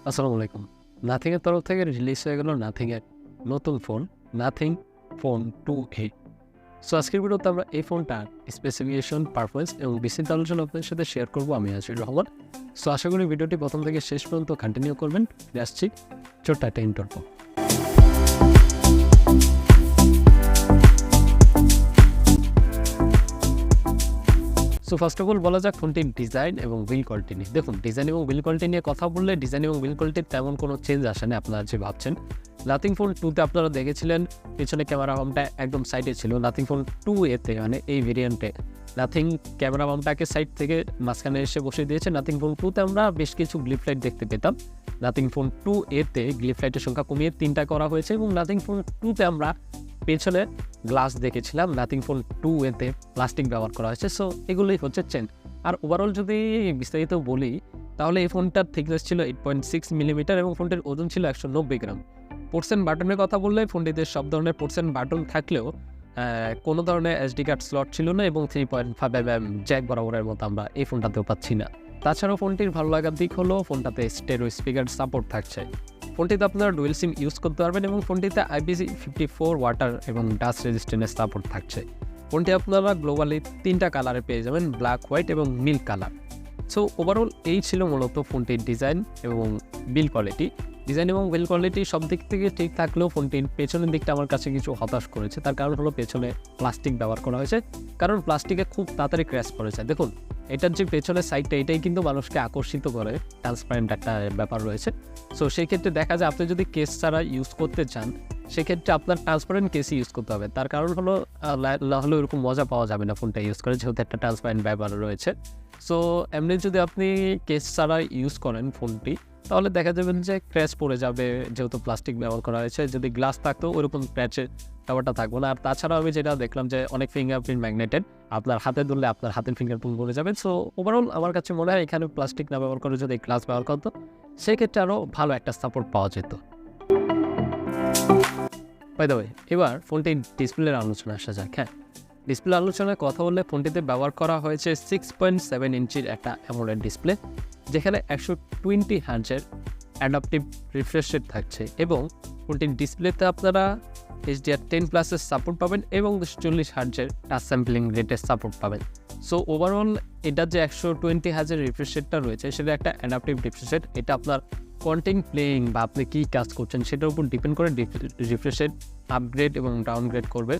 আসসালামু আলাইকুম। নাথিংয়ের তরফ থেকে রিলিজ হয়ে গেল নাথিংয়ের নতুন phone nothing phone 2A। So আজকের ভিডিওতে আমরা এই ফোনটার স্পেসিফিকেশন, পারফরমেন্স এবং বিস্তারিত আলোচনা আপনাদের সাথে শেয়ার করবো। আমি আজিজুর রহমান। সো আশা করি ভিডিওটি প্রথম থেকে শেষ পর্যন্ত কন্টিনিউ করবেন। আসছি ছোট্ট একটা interview. So first of all বলা যাক ফোনটির ডিজাইন এবং বিল্ড কোয়ালিটি নিয়ে। দেখুন, ডিজাইন এবং বিল্ড কোয়ালিটি নিয়ে কথা বললে ডিজাইন এবং বিল্ড কোয়ালিটির তেমন কোনো চেঞ্জ আসে না আপনারা যে ভাবছেন। নাথিং ফোন 2তে আপনারা দেখেছিলেন পিছনে ক্যামেরা বামটা একদম সাইডে ছিল। নাথিং ফোন 2A-তে মানে এই ভেরিয়েন্টে নাথিং ক্যামেরা বামটাকে সাইড থেকে মাঝখানে এসে বসে দিয়েছে। নাথিং ফোন 2তে আমরা বেশ কিছু গ্লিপ লাইট দেখতে পেতাম। নাথিং ফোন 2A-তে গ্লিপ লাইটের সংখ্যা কমিয়ে 3টা করা হয়েছে এবং নাথিং ফোন 2তে আমরা পেছনে গ্লাস দেখেছিলাম। নাথিং ফোন 2A-তে প্লাস্টিক ব্যবহার করা হয়েছে। সো এগুলোই হচ্ছে চেঞ্জ। আর ওভারঅল যদি বিস্তারিত বলি তাহলে এই ফোনটার থিকনেস ছিল 8.6 মিলিমিটার এবং ফোনটির ওজন ছিল 190 গ্রাম। পোর্টস অ্যান্ড বাটনের কথা বললে ফোনটিতে সব ধরনের পোর্টস অ্যান্ড বাটন থাকলেও কোনো ধরনের SD কার্ড স্লট ছিল না এবং 3.5mm জ্যাক বরাবরের মতো আমরা এই ফোনটাতেও পাচ্ছি না। তাছাড়াও ফোনটির ভালো লাগার দিক হলো ফোনটাতে স্টেরিও স্পিকার সাপোর্ট থাকছে। ফোনটিতে আপনারা ডুয়েল সিম ইউজ করতে পারবেন এবং ফোনটিতে IP54 ওয়াটার এবং ডাস্ট রেজিস্ট্যান্সের সাপোর্ট থাকছে। ফোনটি আপনারা গ্লোবালি 3টা কালারে পেয়ে যাবেন, ব্ল্যাক, হোয়াইট এবং মিল্ক কালার। সো ওভারঅল এই ছিল মূলত ফোনটির ডিজাইন এবং বিল্ড কোয়ালিটি। ডিজাইন এবং বিল্ড কোয়ালিটি সব দিক থেকে ঠিক থাকলেও ফোনটির পেছনের দিকটা আমার কাছে কিছু হতাশ করেছে। তার কারণ হলো পেছনে প্লাস্টিক ব্যবহার করা হয়েছে, কারণ প্লাস্টিকে খুব তাড়াতাড়ি ক্র্যাশ করেছে। দেখুন, এটার যে পেছনের সাইডটা এটাই কিন্তু মানুষকে আকর্ষিত করে, ট্রান্সপারেন্ট একটা ব্যাপার রয়েছে। সো সেই ক্ষেত্রে দেখা যায় আপনি যদি কেস ছাড়া ইউজ করতে চান সেক্ষেত্রে আপনার ট্রান্সপারেন্ট কেসই ইউজ করতে হবে। তার কারণ হলো না হলে ওরকম মজা পাওয়া যাবে না ফোনটা ইউজ করে, যেহেতু একটা ট্রান্সপারেন্ট ব্যাপার রয়েছে। সো এমনি যদি আপনি কেস ছাড়া ইউজ করেন ফোনটি তাহলে দেখা যাবেন যে ক্র্যাশ পড়ে যাবে, যেহেতু প্লাস্টিক ব্যবহার করা হয়েছে। যদি গ্লাস থাকতো ওরকম ক্র্যাচের ব্যাপারটা থাকবে না। আর তাছাড়াও আমি যেটা দেখলাম যে অনেক ফিঙ্গারপ্রিন্ট ম্যাগনেটেড, আপনার হাতে ধরলে আপনার হাতের ফিঙ্গারপ্রিন্ট পড়ে যাবে। সো ওভারঅল আমার কাছে মনে হয় এখানে প্লাস্টিক না ব্যবহার করে যদি গ্লাস ব্যবহার করতো সেক্ষেত্রে আরও ভালো একটা সাপোর্ট পাওয়া যেত। বাই দ্য ওয়ে, এবার ফোনটির ডিসপ্লের আলোচনা আসা যাক। হ্যাঁ, ডিসপ্লে আলোচনায় কথা বললে ফোনটিতে ব্যবহার করা হয়েছে 6.7 ইঞ্চির একটা AMOLED ডিসপ্লে, যেখানে 120 হার্টজের অ্যাডাপটিভ রিফ্রেশ রেট থাকছে এবং ফোনটির ডিসপ্লেতে আপনারা HDR10+-এর সাপোর্ট পাবেন এবং 40 হার্টজের টাচ স্যাম্পলিং রেটের সাপোর্ট পাবেন। সো ওভারঅল এটার যে 120 হার্টজের রিফ্রেশ রেটটা রয়েছে সেটা একটা অ্যাডাপটিভ রিফ্রেশ রেট। এটা আপনার কন্টেন্ট প্লেয়িং বা আপনি কী কাজ করছেন সেটার উপর ডিপেন্ড করে রিফ্রেশ রেট আপগ্রেড এবং ডাউনগ্রেড করবে।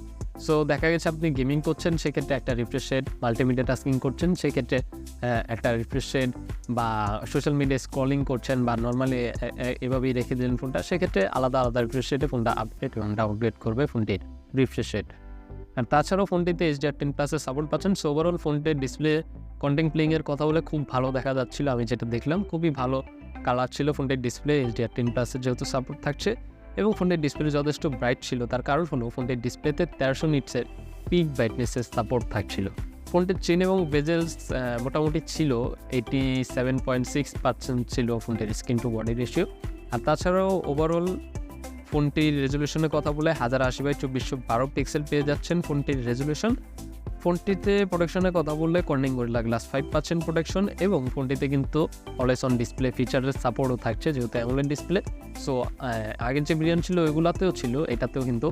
সো দেখা গেছে আপনি গেমিং করছেন সেক্ষেত্রে একটা রিফ্রেশ রেট, মাল্টিমিডিয়া টাস্কিং করছেন সেক্ষেত্রে একটা রিফ্রেশ রেট, বা সোশ্যাল মিডিয়া স্ক্রলিং করছেন বা নর্মালি এভাবেই রেখে দিলেন ফোনটা, সেক্ষেত্রে আলাদা আলাদা রিফ্রেশ রেটে ফোনটা আপগ্রেড এবং ডাউনগ্রেড করবে ফোনটির রিফ্রেশ রেট। আর তাছাড়াও ফোনটিতে HDR10+-এর সাপোর্ট পাচ্ছেন। সো ওভারঅল ফোনটির ডিসপ্লে কন্টেন্ট প্লেইংয়ের কথা বলে খুব ভালো দেখা যাচ্ছিল। আমি যেটা দেখলাম খুবই ভালো কালার ছিল ফোনটির ডিসপ্লে, HDR10+-এর যেহেতু সাপোর্ট থাকছে এবং ফোনটির ডিসপ্লে যথেষ্ট ব্রাইট ছিল। তার কারণ হলো ফোনটির ডিসপ্লেতে 1300 নিটসের পিক ব্রাইটনেসের সাপোর্ট থাকছিল। ফোনটির চেন এবং বেজেলস মোটামুটি ছিল 87.6% ছিল ফোনটির স্ক্রিন টু বডি রেশিও। আর তাছাড়াও ওভারঅল ফোনটির রেজলিউশনের কথা বলে 1080x2412 পিক্সেল পেয়ে যাচ্ছেন ফোনটির রেজলিউশন। ফোনটিতে প্রোটেকশনের কথা বললে কর্নিং গরিলা গ্লাস 5% প্রোটেকশন এবং ফোনটিতে কিন্তু অলওয়েজ অন ডিসপ্লে ফিচারের সাপোর্টও থাকছে, যেহেতু AMOLED ডিসপ্লে। সো আগের যে ভেরিয়েন্ট ছিল ওইগুলোতেও ছিল, এটাতেও কিন্তু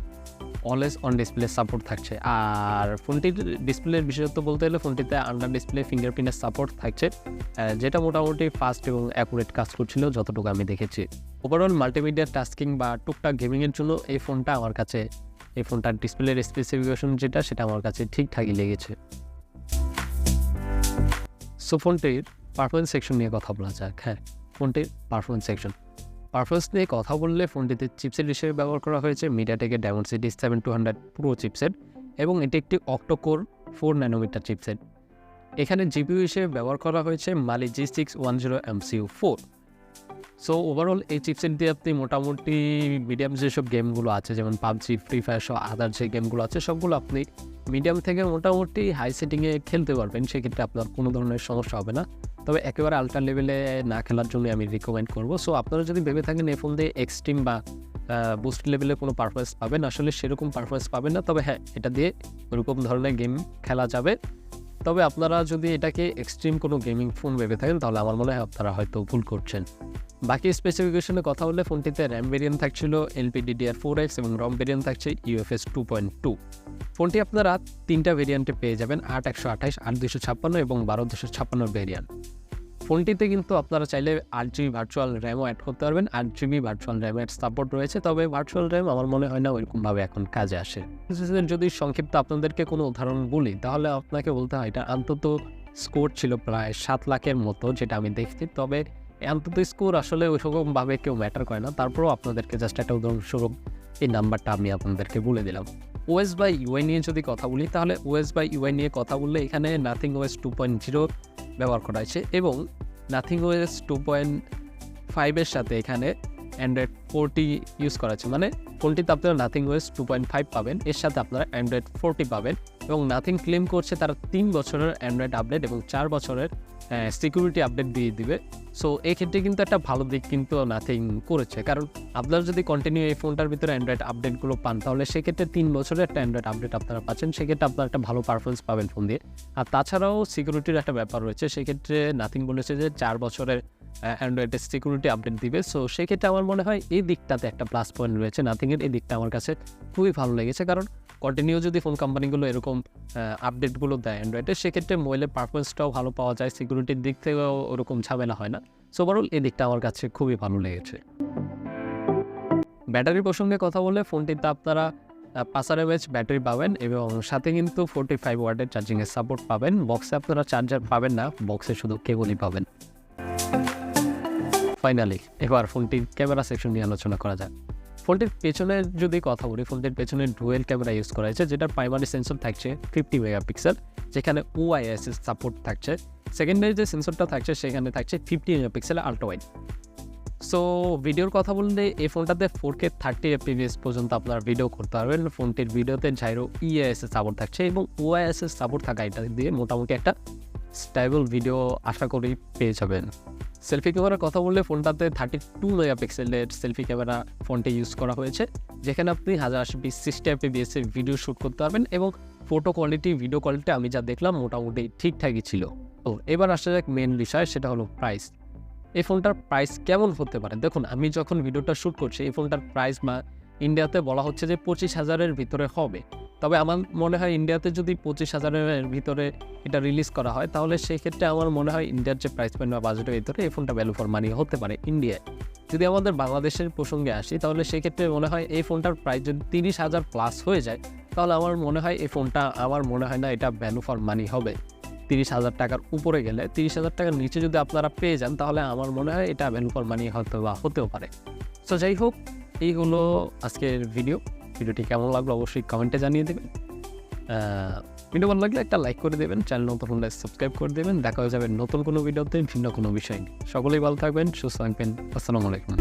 অলওয়েজ অন ডিসপ্লে সাপোর্ট থাকছে। আর ফোনটির ডিসপ্লের বিশেষত্ব বলতে গেলে ফোনটিতে আন্ডার ডিসপ্লে ফিঙ্গারপ্রিন্টের সাপোর্ট থাকছে, যেটা মোটামুটি ফাস্ট এবং অ্যাকুরেট কাজ করছিল যতটুকু আমি দেখেছি। ওভারঅল মাল্টিমিডিয়া টাস্কিং বা টুকটাক গেমিংয়ের জন্য এই ফোনটার ডিসপ্লের স্পেসিফিকেশন যেটা সেটা আমার কাছে ঠিকঠাকই লেগেছে। সো ফোনটির পারফরমেন্স সেকশন নিয়ে কথা বলা যাক। হ্যাঁ, ফোনটির পারফরমেন্স সেকশন নিয়ে কথা বললে ফোনটিতে চিপসেট হিসেবে ব্যবহার করা হয়েছে মিডিয়াটেকের Dimensity 7200 প্রো চিপসেট এবং এটি একটি অক্টোকোর 4 ন্যানোমিটার চিপসেট। এখানে জিপিইউ হিসেবে ব্যবহার করা হয়েছে Mali G610 MCU4। So overall এই চিপসেট দিয়ে আপনি মোটামুটি মিডিয়াম যেসব গেমগুলো আছে যেমন PUBG, ফ্রি ফায়ার সহ আদার যে গেমগুলো আছে সবগুলো আপনি মিডিয়াম থেকে মোটামুটি হাই সেটিংয়ে খেলতে পারবেন। সেক্ষেত্রে আপনার কোনো ধরনের সমস্যা হবে না। তবে একেবারে আল্ট্রা লেভেলে না খেলার জন্য আমি রিকমেন্ড করব। সো আপনারা যদি ভেবে থাকেন এই ফোন দিয়ে এক্সট্রিম বা বুস্ট লেভেলে কোনো পারফরমেন্স পাবেন, আসলে সেরকম পারফরমেন্স পাবেন না। তবে হ্যাঁ, এটা দিয়ে ওরকম ধরনের গেম খেলা যাবে। তবে আপনারা যদি এটাকে এক্সট্রিম কোনো গেমিং ফোন ভেবে থাকেন তাহলে আমার মনে হয় আপনারা হয়তো ভুল করছেন। বাকি স্পেসিফিকেশনে কথা বললে ফোনটিতে র্যাম ভেরিয়েন্ট থাকছিল LPDDR4X এবং রম ভেরিয়েন্ট থাকছে UFS 2.2। ফোনটি আপনারা 3টা ভেরিয়েন্টে পেয়ে যাবেন, 8/128, 8/256 এবং 12/256 ভেরিয়েন্ট। ফোনটিতে কিন্তু আপনারা চাইলে 8GB ভার্চুয়াল র্যামও অ্যাড করতে পারবেন। 8GB ভার্চুয়াল র্যামের সাপোর্ট রয়েছে, তবে ভার্চুয়াল র্যাম আমার মনে হয় না ওইরকমভাবে এখন কাজে আসে। যদি সংক্ষিপ্ত আপনাদেরকে কোনো উদাহরণ বলি তাহলে আপনাকে বলতে হয় এটা অন্তত স্কোর ছিল প্রায় 7 লাখের মতো, যেটা আমি দেখছি। তবে অন্তত স্কোর আসলে ওইরকমভাবে কেউ ম্যাটার করে না, তারপরেও আপনাদেরকে জাস্ট একটা উদাহরণস্বরূপ এই নাম্বারটা আমি আপনাদেরকে বলে দিলাম। OS বাই UI নিয়ে যদি কথা বলি তাহলে OS বাই UI নিয়ে কথা বললে এখানে নাথিং OS 2.0 ব্যবহার করা হয়েছে এবং নাথিং OS 2.5 সাথে এখানে অ্যান্ড্রয়েড 40 ইউজ করা হয়েছে। মানে ফোনটিতে আপনারা নাথিং OS 2.5 পাবেন, এর সাথে আপনারা অ্যান্ড্রয়েড 40 পাবেন এবং নাথিং ক্লেম করছে তারা 3 বছরের অ্যান্ড্রয়েড আপডেট এবং 4 বছরের সিকিউরিটি আপডেট দিয়ে দিবে। সো এই ক্ষেত্রে কিন্তু একটা ভালো দিক কিন্তু নাথিং করেছে, কারণ আপনারা যদি কন্টিনিউ এই ফোনটার ভিতরে অ্যান্ড্রয়েড আপডেটগুলো পান তাহলে সেক্ষেত্রে 3 বছরের একটা অ্যান্ড্রয়েড আপডেট আপনারা পাচ্ছেন, সেক্ষেত্রে আপনারা একটা ভালো পারফরমেন্স পাবেন ফোন দিয়ে। আর তাছাড়াও সিকিউরিটির একটা ব্যাপার রয়েছে, সেক্ষেত্রে নাথিং বলেছে যে 4 বছরের অ্যান্ড্রয়েডের সিকিউরিটি আপডেট দিবে। সো সেক্ষেত্রে আমার মনে হয় এই দিকটাতে একটা প্লাস পয়েন্ট রয়েছে নাথিংয়ের, এই দিকটা আমার কাছে খুবই ভালো লেগেছে। কারণ কন্টিনিউ যদি ফোন কোম্পানিগুলো এরকম আপডেটগুলো দেয় অ্যান্ড্রয়েডে, সেক্ষেত্রে মোবাইলের পারফরমেন্সটাও ভালো পাওয়া যায়, সিকিউরিটির দিক থেকেও ওরকম ঝামেলা হয় না। সো ওভারঅল এই দিকটা আমার কাছে খুবই ভালো লেগেছে। ব্যাটারি প্রসঙ্গে কথা বলে ফোনটিতে আপনারা 5000 mAh ব্যাটারি পাবেন এবং সাথে কিন্তু 45 ওয়াটের চার্জিংয়ের সাপোর্ট পাবেন। বক্সে আপনারা চার্জার পাবেন না, বক্সে শুধু কেবলই পাবেন। ফাইনালি এবার ফোনটির ক্যামেরা সেকশন নিয়ে আলোচনা করা যাক। ফোনটির পেছনের যদি কথা বলি, ফোনটির পেছনে ডুয়েল ক্যামেরা ইউজ করা হয়েছে, যেটার প্রাইমারি সেন্সর থাকছে 50 মেগাপিক্সেল, যেখানে OIS সাপোর্ট থাকছে। সেকেন্ডারি যে সেন্সরটা থাকছে সেখানে থাকছে 50 মেগাপিক্সেল আল্ট্রা ওয়াইড। সো ভিডিওর কথা বললে এই ফোনটাতে 4K 30 fps পর্যন্ত আপনারা ভিডিও করতে পারবেন। ফোনটির ভিডিওতে জাইরো EIS সাপোর্ট থাকছে এবং OIS সাপোর্ট থাকা এটা দিয়ে মোটামুটি একটা স্টেবল ভিডিও আশা করি পেয়ে যাবেন। সেলফি ক্যামেরার কথা বললে ফোনটাতে 32 মেগাপিক্সেলের সেলফি ক্যামেরা ফোনটি ইউজ করা হয়েছে, যেখানে আপনি 1080p 60 fps এর ভিডিও শ্যুট করতে পারবেন এবং ফটো কোয়ালিটি, ভিডিও কোয়ালিটি আমি যা দেখলাম মোটামুটি ঠিকঠাকই ছিল। তো এবার আসা যাক মেন বিষয়, সেটা হলো প্রাইস। এই ফোনটার প্রাইস কেমন হতে পারে? দেখুন, আমি যখন ভিডিওটা শ্যুট করছি এই ফোনটার প্রাইস ইন্ডিয়াতে বলা হচ্ছে যে 25,000-এর ভিতরে হবে। তবে আমার মনে হয় ইন্ডিয়াতে যদি 25,000-এর ভিতরে এটা রিলিজ করা হয় তাহলে সেক্ষেত্রে আমার মনে হয় ইন্ডিয়ার যে প্রাইস পয়েন্ট বা বাজেটের ভিতরে এই ফোনটা ভ্যালু ফর মানি হতে পারে ইন্ডিয়ায়। যদি আমাদের বাংলাদেশের প্রসঙ্গে আসি তাহলে সেক্ষেত্রে মনে হয় এই ফোনটার প্রাইস যদি 30,000 প্লাস হয়ে যায় তাহলে আমার মনে হয় এই ফোনটা না এটা ভ্যালু ফর মানি হবে। 30,000 টাকার উপরে গেলে, 30,000 টাকার নিচে যদি আপনারা পেয়ে যান তাহলে আমার মনে হয় এটা ভ্যালু ফর মানি হয়তো বা হতেও পারে। সো যাই হোক, এই হলো আজকের ভিডিওটি কেমন লাগলো অবশ্যই কমেন্টে জানিয়ে দেবেন। ভিডিও ভালো লাগলে একটা লাইক করে দেবেন, চ্যানেল নতুন হলে সাবস্ক্রাইব করে দেবেন। দেখা হয়ে যাবে নতুন কোনো ভিডিওতে ভিন্ন কোনো বিষয় নিয়ে। সকলেই ভালো থাকবেন, সুস্থ থাকবেন। আসসালামু আলাইকুম।